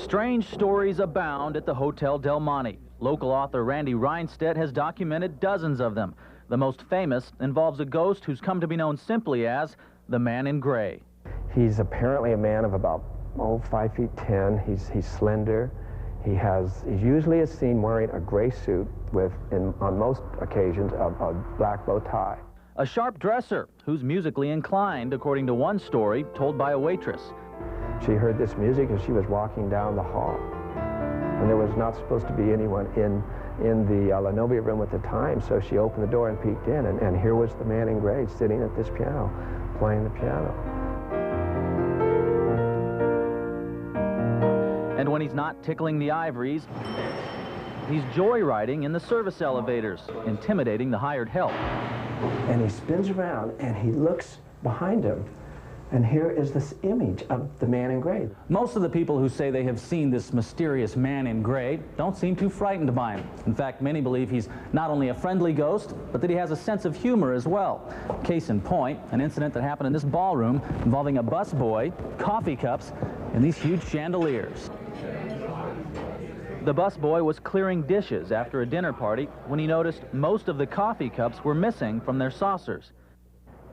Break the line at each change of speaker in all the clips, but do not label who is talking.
Strange stories abound at the Hotel Del Monte. Local author Randy Reinstedt has documented dozens of them. The most famous involves a ghost who's come to be known simply as the Man in Gray.
He's apparently a man of about 5'10". He's slender. He's usually seen wearing a gray suit with, on most occasions, a black bow tie.
A sharp dresser who's musically inclined, according to one story told by a waitress.
She heard this music as she was walking down the hall, and there was not supposed to be anyone in the Lenovo room at the time, so she opened the door and peeked in, and here was the Man in Gray sitting at this piano, playing the piano.
And when he's not tickling the ivories, he's joyriding in the service elevators, intimidating the hired help.
And he spins around and he looks behind him, and here is this image of the Man in Gray.
Most of the people who say they have seen this mysterious Man in Gray don't seem too frightened by him. In fact, many believe he's not only a friendly ghost, but that he has a sense of humor as well. Case in point, an incident that happened in this ballroom involving a busboy, coffee cups, and these huge chandeliers.
The busboy was clearing dishes after a dinner party when he noticed most of the coffee cups were missing from their saucers.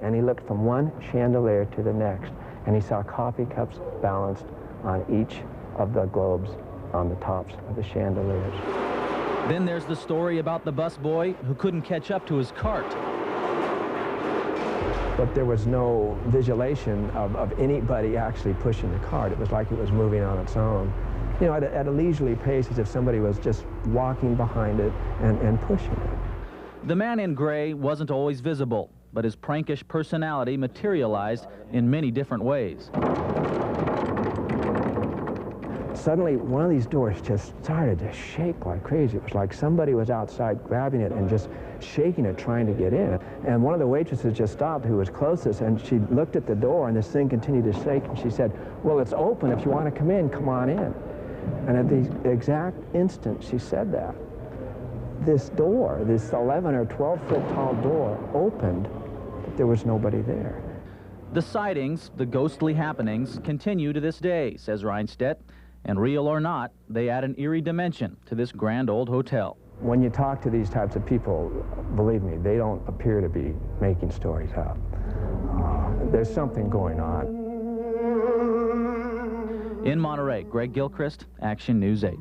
And he looked from one chandelier to the next, and he saw coffee cups balanced on each of the globes on the tops of the chandeliers.
Then there's the story about the busboy who couldn't catch up to his cart.
But there was no visualization of anybody actually pushing the cart. It was like it was moving on its own. You know, at a leisurely pace, as if somebody was just walking behind it and pushing it.
The Man in Gray wasn't always visible, but his prankish personality materialized in many different ways.
Suddenly, one of these doors just started to shake like crazy. It was like somebody was outside grabbing it and just shaking it, trying to get in. And one of the waitresses just stopped, who was closest, and she looked at the door, and this thing continued to shake, and she said, "Well, it's open. If you want to come in, come on in." And at the exact instant she said that, this door, this 11 or 12-foot tall door, opened, but there was nobody there.
The sightings, the ghostly happenings, continue to this day, says Reinstedt, and real or not, they add an eerie dimension to this grand old hotel.
When you talk to these types of people, believe me, they don't appear to be making stories up. There's something going on.
In Monterey, Greg Gilchrist, Action News 8.